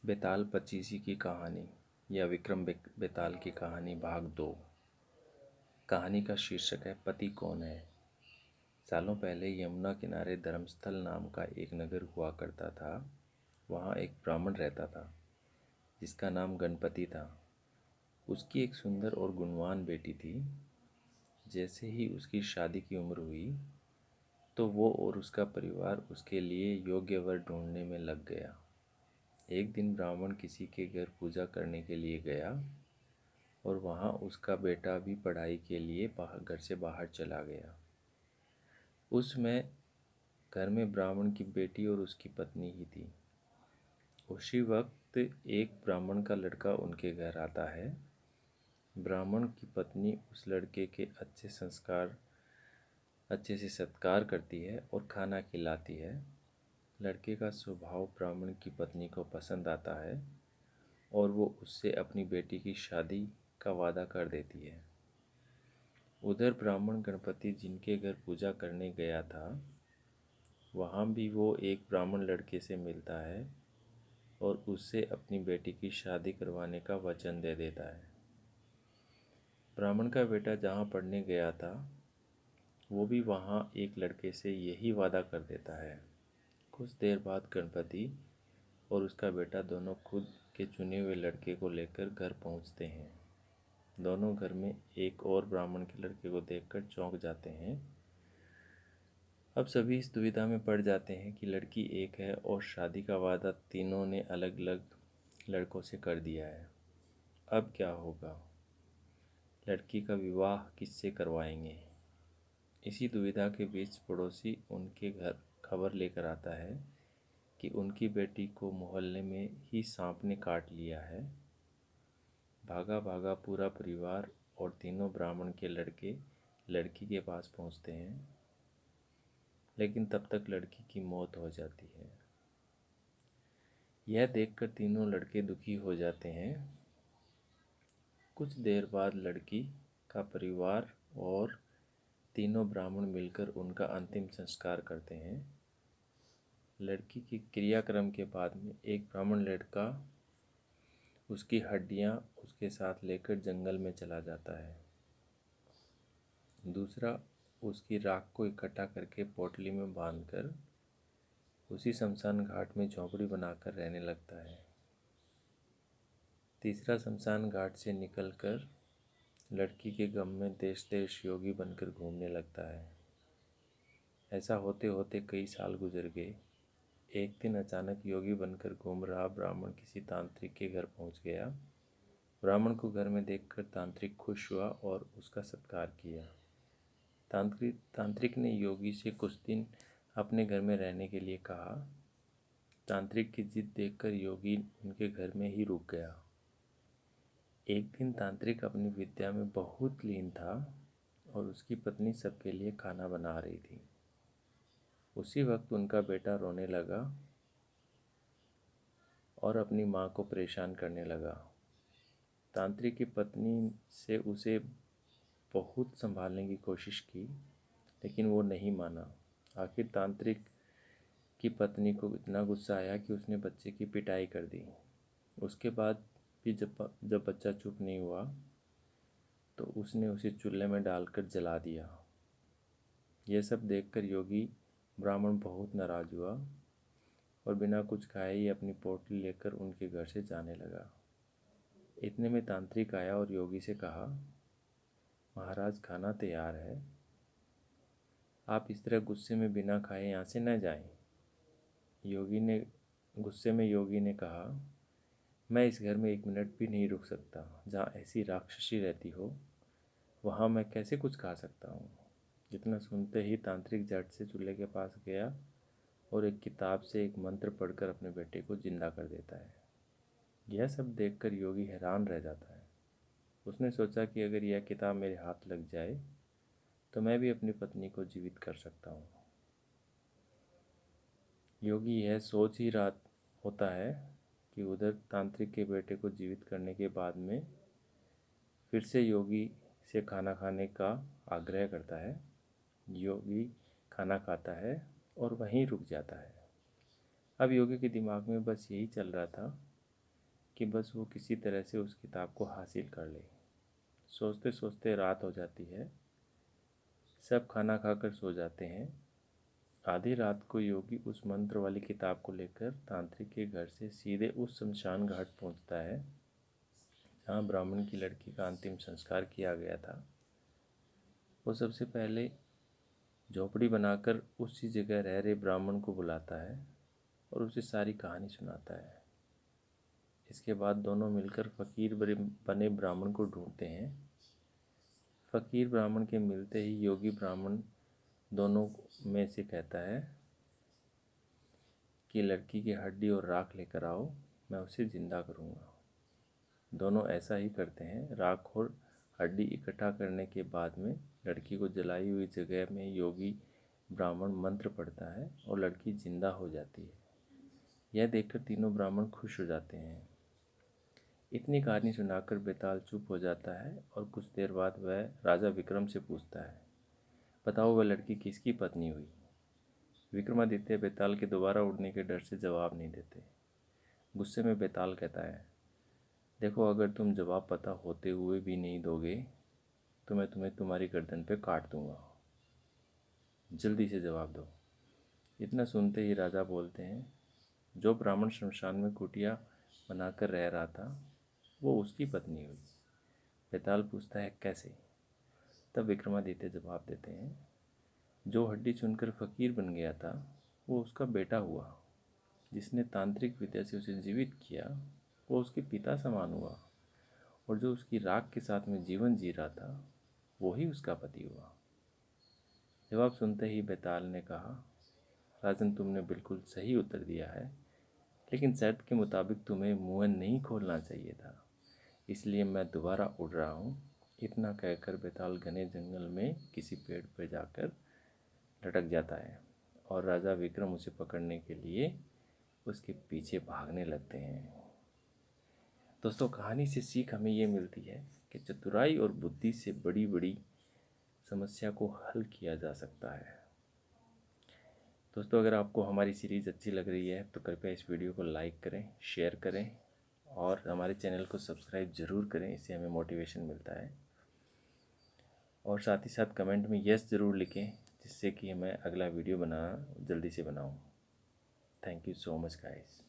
बेताल पचीसी की कहानी या विक्रम बेताल की कहानी भाग 2। कहानी का शीर्षक है पति कौन है। सालों पहले यमुना किनारे धर्मस्थल नाम का एक नगर हुआ करता था। वहाँ एक ब्राह्मण रहता था जिसका नाम गणपति था। उसकी एक सुंदर और गुणवान बेटी थी। जैसे ही उसकी शादी की उम्र हुई तो वो और उसका परिवार उसके लिए योग्य वर ढूंढने में लग गया। एक दिन ब्राह्मण किसी के घर पूजा करने के लिए गया और वहाँ उसका बेटा भी पढ़ाई के लिए घर से बाहर चला गया। उसमें घर में ब्राह्मण की बेटी और उसकी पत्नी ही थी। उसी वक्त एक ब्राह्मण का लड़का उनके घर आता है। ब्राह्मण की पत्नी उस लड़के के अच्छे से सत्कार करती है और खाना खिलाती है। लड़के का स्वभाव ब्राह्मण की पत्नी को पसंद आता है और वो उससे अपनी बेटी की शादी का वादा कर देती है। उधर ब्राह्मण गणपति जिनके घर पूजा करने गया था, वहाँ भी वो एक ब्राह्मण लड़के से मिलता है और उससे अपनी बेटी की शादी करवाने का वचन दे देता है। ब्राह्मण का बेटा जहाँ पढ़ने गया था, वो भी वहाँ एक लड़के से यही वादा कर देता है। कुछ देर बाद गणपति और उसका बेटा दोनों खुद के चुने हुए लड़के को लेकर घर पहुँचते हैं। दोनों घर में एक और ब्राह्मण के लड़के को देखकर चौंक जाते हैं। अब सभी इस दुविधा में पड़ जाते हैं कि लड़की एक है और शादी का वादा तीनों ने अलग अलग लड़कों से कर दिया है। अब क्या होगा? लड़की का विवाह किससे करवाएंगे? इसी दुविधा के बीच पड़ोसी उनके घर खबर लेकर आता है कि उनकी बेटी को मोहल्ले में ही सांप ने काट लिया है। भागा भागा पूरा परिवार और तीनों ब्राह्मण के लड़के लड़की के पास पहुंचते हैं, लेकिन तब तक लड़की की मौत हो जाती है। यह देखकर तीनों लड़के दुखी हो जाते हैं। कुछ देर बाद लड़की का परिवार और तीनों ब्राह्मण मिलकर उनका अंतिम संस्कार करते हैं। लड़की के क्रियाक्रम के बाद में एक ब्राह्मण लड़का उसकी हड्डियां उसके साथ लेकर जंगल में चला जाता है। दूसरा उसकी राख को इकट्ठा करके पोटली में बांधकर उसी शमशान घाट में झोंपड़ी बनाकर रहने लगता है। तीसरा शमशान घाट से निकलकर लड़की के गम में देश देश योगी बनकर घूमने लगता है। ऐसा होते होते कई साल गुजर गए। एक दिन अचानक योगी बनकर घूम रहा ब्राह्मण किसी तांत्रिक के घर पहुंच गया। ब्राह्मण को घर में देखकर तांत्रिक खुश हुआ और उसका सत्कार किया। तांत्रिक ने योगी से कुछ दिन अपने घर में रहने के लिए कहा। तांत्रिक की जिद देखकर योगी उनके घर में ही रुक गया। एक दिन तांत्रिक अपनी विद्या में बहुत लीन था और उसकी पत्नी सबके लिए खाना बना रही थी। उसी वक्त उनका बेटा रोने लगा और अपनी माँ को परेशान करने लगा। तांत्रिक की पत्नी से उसे बहुत संभालने की कोशिश की, लेकिन वो नहीं माना। आखिर तांत्रिक की पत्नी को इतना गुस्सा आया कि उसने बच्चे की पिटाई कर दी। उसके बाद भी जब बच्चा चुप नहीं हुआ तो उसने उसे चूल्हे में डालकर जला दिया। यह सब देखकर योगी ब्राह्मण बहुत नाराज हुआ और बिना कुछ खाए ही अपनी पोटली लेकर उनके घर से जाने लगा। इतने में तांत्रिक आया और योगी से कहा, महाराज खाना तैयार है, आप इस तरह गुस्से में बिना खाए यहाँ से न जाएं। गुस्से में योगी ने कहा, मैं इस घर में 1 मिनट भी नहीं रुक सकता। जहाँ ऐसी राक्षसी रहती हो वहाँ मैं कैसे कुछ खा सकता हूँ। जितना सुनते ही तांत्रिक झट से चूल्हे के पास गया और एक किताब से एक मंत्र पढ़कर अपने बेटे को जिंदा कर देता है। यह सब देखकर योगी हैरान रह जाता है। उसने सोचा कि अगर यह किताब मेरे हाथ लग जाए तो मैं भी अपनी पत्नी को जीवित कर सकता हूँ। योगी यह सोच ही रहा होता है कि उधर तांत्रिक के बेटे को जीवित करने के बाद में फिर से योगी से खाना खाने का आग्रह करता है। योगी खाना खाता है और वहीं रुक जाता है। अब योगी के दिमाग में बस यही चल रहा था कि बस वो किसी तरह से उस किताब को हासिल कर ले। सोचते सोचते रात हो जाती है। सब खाना खाकर सो जाते हैं। आधी रात को योगी उस मंत्र वाली किताब को लेकर तांत्रिक के घर से सीधे उस शमशान घाट पहुंचता है जहां ब्राह्मण की लड़की का अंतिम संस्कार किया गया था। वो सबसे पहले झोपड़ी बनाकर उसी जगह रह रहे ब्राह्मण को बुलाता है और उसे सारी कहानी सुनाता है। इसके बाद दोनों मिलकर फ़कीर बने ब्राह्मण को ढूंढते हैं। फ़कीर ब्राह्मण के मिलते ही योगी ब्राह्मण दोनों में से कहता है कि लड़की की हड्डी और राख लेकर आओ, मैं उसे ज़िंदा करूँगा। दोनों ऐसा ही करते हैं। राख और हड्डी इकट्ठा करने के बाद में लड़की को जलाई हुई जगह में योगी ब्राह्मण मंत्र पढ़ता है और लड़की जिंदा हो जाती है। यह देखकर तीनों ब्राह्मण खुश हो जाते हैं। इतनी कहानी सुनाकर बेताल चुप हो जाता है और कुछ देर बाद वह राजा विक्रम से पूछता है, बताओ वह लड़की किसकी पत्नी हुई? विक्रमादित्य बेताल के दोबारा उड़ने के डर से जवाब नहीं देते। गुस्से में बेताल कहता है, देखो अगर तुम जवाब पता होते हुए भी नहीं दोगे तो मैं तुम्हें तुम्हारी गर्दन पे काट दूंगा। जल्दी से जवाब दो। इतना सुनते ही राजा बोलते हैं, जो ब्राह्मण शमशान में कुटिया बनाकर रह रहा था वो उसकी पत्नी हुई। बेताल पूछता है, कैसे? तब विक्रमादित्य जवाब देते हैं, जो हड्डी चुनकर फ़कीर बन गया था वो उसका बेटा हुआ। जिसने तांत्रिक विद्या से उसे जीवित किया वो उसके पिता समान हुआ, और जो उसकी राख के साथ में जीवन जी रहा था वो ही उसका पति हुआ। जवाब सुनते ही बेताल ने कहा, राजन तुमने बिल्कुल सही उत्तर दिया है, लेकिन शर्त के मुताबिक तुम्हें मुंह नहीं खोलना चाहिए था, इसलिए मैं दोबारा उड़ रहा हूँ। इतना कहकर बेताल घने जंगल में किसी पेड़ पर जाकर लटक जाता है और राजा विक्रम उसे पकड़ने के लिए उसके पीछे भागने लगते हैं। दोस्तों, कहानी से सीख हमें ये मिलती है कि चतुराई और बुद्धि से बड़ी बड़ी समस्या को हल किया जा सकता है। दोस्तों, अगर आपको हमारी सीरीज़ अच्छी लग रही है तो कृपया इस वीडियो को लाइक करें, शेयर करें और हमारे चैनल को सब्सक्राइब ज़रूर करें, इससे हमें मोटिवेशन मिलता है। और साथ ही साथ कमेंट में यस ज़रूर लिखें, जिससे कि मैं अगला वीडियो जल्दी से बनाऊं। Thank you so much guys.